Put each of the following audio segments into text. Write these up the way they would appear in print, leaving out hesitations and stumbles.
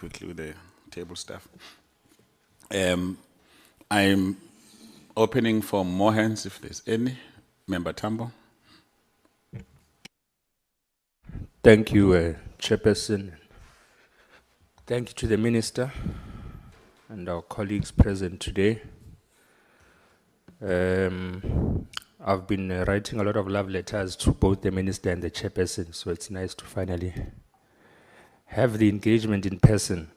quickly with the table staff. I'm opening for more hands if there's any. Member Thambo. Thank you, Chairperson. Thank you to the Minister and our colleagues present today. I've been writing a lot of love letters to both the Minister and the Chairperson, so it's nice to finally have the engagement in person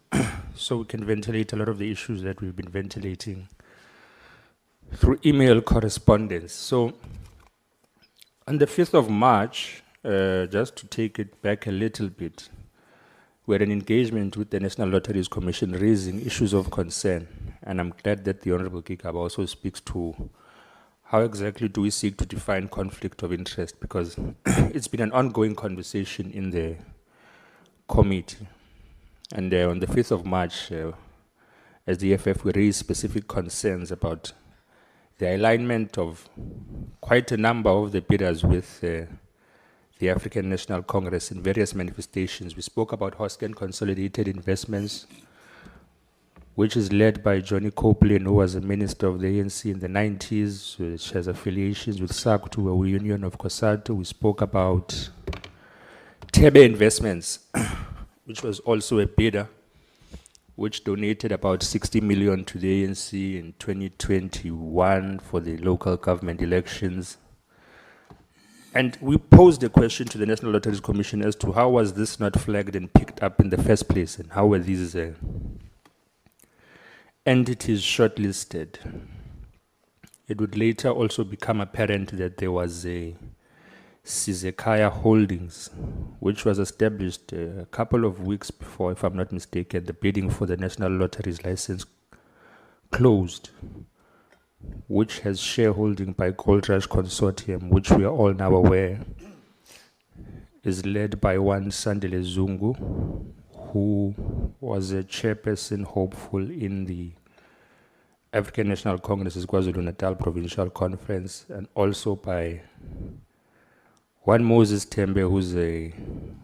so we can ventilate a lot of the issues that we've been ventilating through email correspondence. So on the 5th of March, just to take it back a little bit, we had an engagement with the National Lotteries Commission raising issues of concern, and I'm glad that the Honorable Kikaba also speaks to how exactly do we seek to define conflict of interest, because it's been an ongoing conversation in the committee. And on the 5th of March, as the EFF, we raised specific concerns about the alignment of quite a number of the bidders with the African National Congress in various manifestations. We spoke about Hosken Consolidated Investments, which is led by Johnny Copeland, who was a minister of the ANC in the 90s, which has affiliations with SACTU, a union of COSATU. We spoke about Tebe Investments, which was also a bidder, which donated about 60 million to the ANC in 2021 for the local government elections. And we posed a question to the National Lotteries Commission as to how was this not flagged and picked up in the first place, and how were these entities shortlisted. It would later also become apparent that there was a Sizekaya Holdings, which was established a couple of weeks before, if I'm not mistaken, the bidding for the National Lotteries license closed, which has shareholding by Gold Rush Consortium, which we are all now aware is led by one Sandile Zungu, who was a chairperson hopeful in the African National Congress's KwaZulu-Natal Provincial Conference, and also by one Moses Tembe, who's a,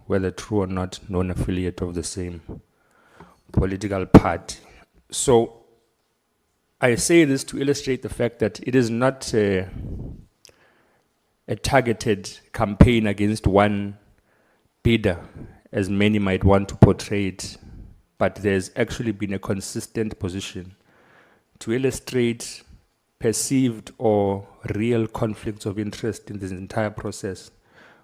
whether true or not, known affiliate of the same political party. So I say this to illustrate the fact that it is not a targeted campaign against one bidder, as many might want to portray it, but there's actually been a consistent position to illustrate perceived or real conflicts of interest in this entire process,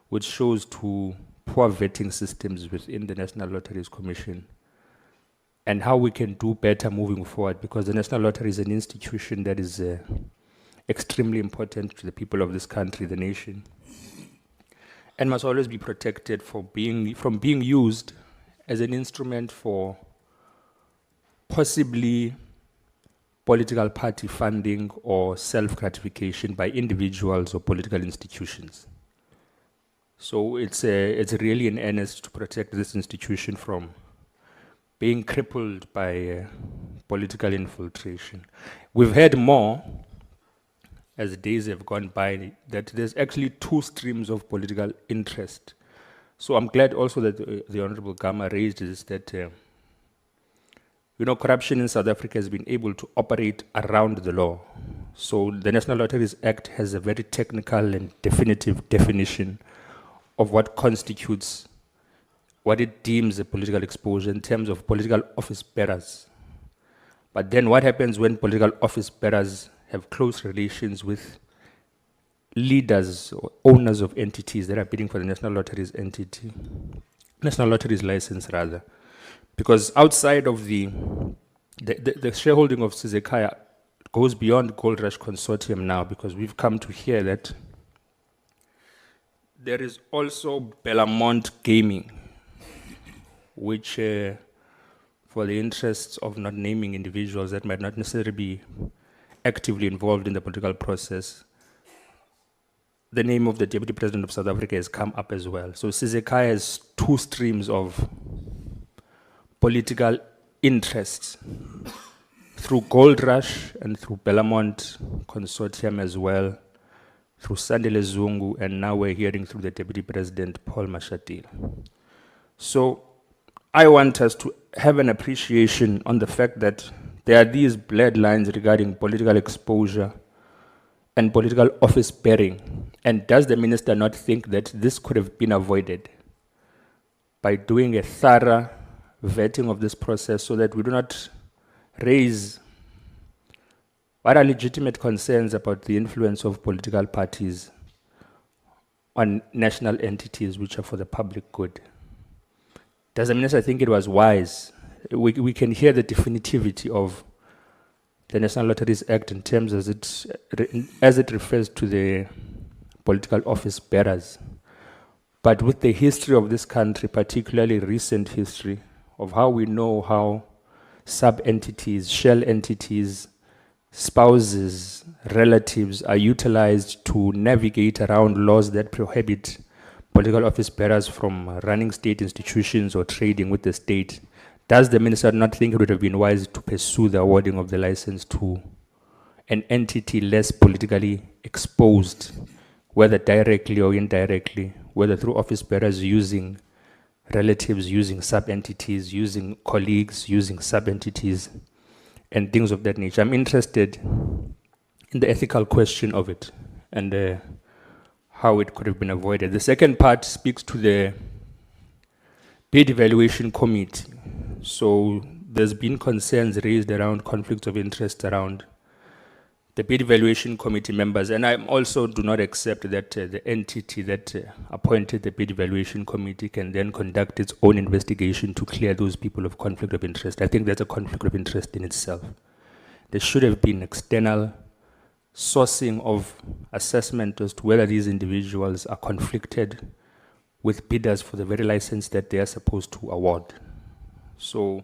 which shows to poor vetting systems within the National Lotteries Commission, and how we can do better moving forward, because the National Lottery is an institution that is extremely important to the people of this country, the nation, and must always be protected from being used as an instrument for possibly political party funding or self-gratification by individuals or political institutions. So it's really an earnest to protect this institution from being crippled by political infiltration. We've heard more, as the days have gone by, that there's actually two streams of political interest. So I'm glad also that the Honorable Gama raised this, that corruption in South Africa has been able to operate around the law. So the National Lotteries Act has a very technical and definitive definition of what constitutes, what it deems a political exposure in terms of political office bearers. But then what happens when political office bearers have close relations with leaders or owners of entities that are bidding for the National Lotteries National Lotteries license rather? Because outside of the shareholding of Sizekaya goes beyond Gold Rush Consortium now, because we've come to hear that there is also Bellamont Gaming, which for the interests of not naming individuals that might not necessarily be actively involved in the political process, the name of the Deputy President of South Africa has come up as well. So Sizekaya has two streams of political interests, through Gold Rush and through Bellamont Consortium as well, through Sandile Zungu, and now we're hearing through the Deputy President, Paul Mashatile. So I want us to have an appreciation on the fact that there are these blurred lines regarding political exposure and political office bearing. And does the minister not think that this could have been avoided by doing a thorough vetting of this process so that we do not raise what are legitimate concerns about the influence of political parties on national entities which are for the public good? Does the minister think it was wise? We can hear the definitivity of the National Lotteries Act in terms as it refers to the political office bearers. But with the history of this country, particularly recent history, of how we know how sub-entities, shell entities, spouses, relatives are utilized to navigate around laws that prohibit political office bearers from running state institutions or trading with the state, does the minister not think it would have been wise to pursue the awarding of the license to an entity less politically exposed, whether directly or indirectly, whether through office bearers using relatives, using sub-entities, using colleagues, using sub-entities, and things of that nature? I'm interested in the ethical question of it and how it could have been avoided. The second part speaks to the bid evaluation committee. So there's been concerns raised around conflicts of interest around the bid evaluation committee members, and I also do not accept that the entity that appointed the bid evaluation committee can then conduct its own investigation to clear those people of conflict of interest. I think that's a conflict of interest in itself. There should have been external sourcing of assessment as to whether these individuals are conflicted with bidders for the very license that they are supposed to award. So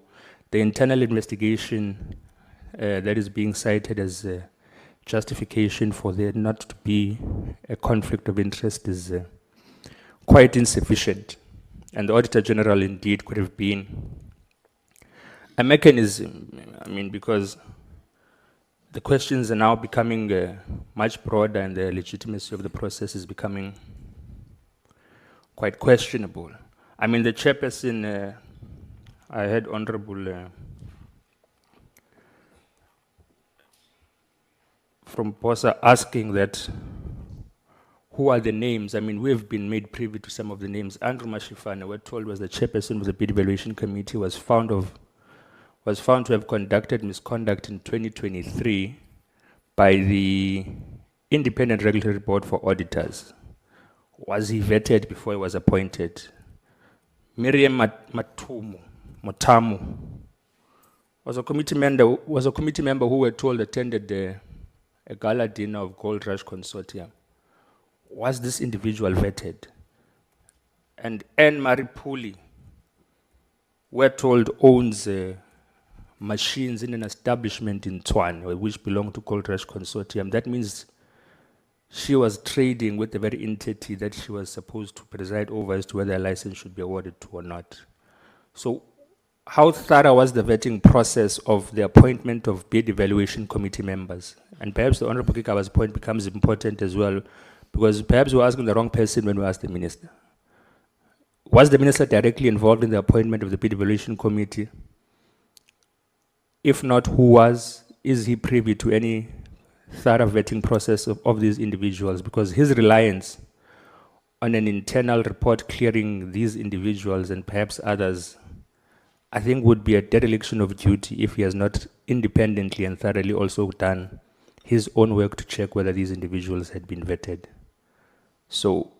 the internal investigation that is being cited as justification for there not to be a conflict of interest is quite insufficient. And the Auditor General indeed could have been a mechanism, because the questions are now becoming much broader and the legitimacy of the process is becoming quite questionable. The chairperson, I had Honorable from POSA asking that who are the names. We've been made privy to some of the names. Andrew Mashifane, we're told, was the chairperson of the bid evaluation committee, was found to have conducted misconduct in 2023 by the Independent Regulatory Board for Auditors. Was he vetted before he was appointed? Miriam Motamu was a committee member who we're told attended a gala dinner of Gold Rush Consortium. Was this individual vetted? And Anne Maripuli, we're told, owns machines in an establishment in Tshwane, which belong to Gold Rush Consortium. That means she was trading with the very entity that she was supposed to preside over as to whether a license should be awarded to or not. So how thorough was the vetting process of the appointment of bid evaluation committee members? And perhaps the Honorable Kikawa's point becomes important as well, because perhaps we're asking the wrong person when we ask the minister. Was the minister directly involved in the appointment of the bid evaluation committee? If not, who was? Is he privy to any thorough vetting process of these individuals? Because his reliance on an internal report clearing these individuals and perhaps others, I think, would be a dereliction of duty if he has not independently and thoroughly also done his own work to check whether these individuals had been vetted. So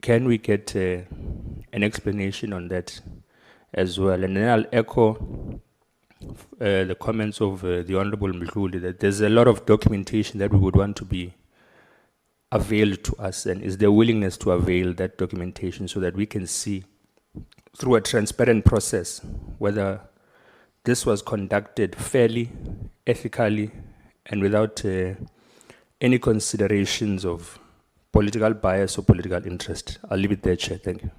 can we get an explanation on that as well? And then I'll echo the comments of the Honorable Mdluli that there's a lot of documentation that we would want to be availed to us, and is there willingness to avail that documentation so that we can see through a transparent process whether this was conducted fairly, ethically, and without any considerations of political bias or political interest. I'll leave it there, Chair. Thank you.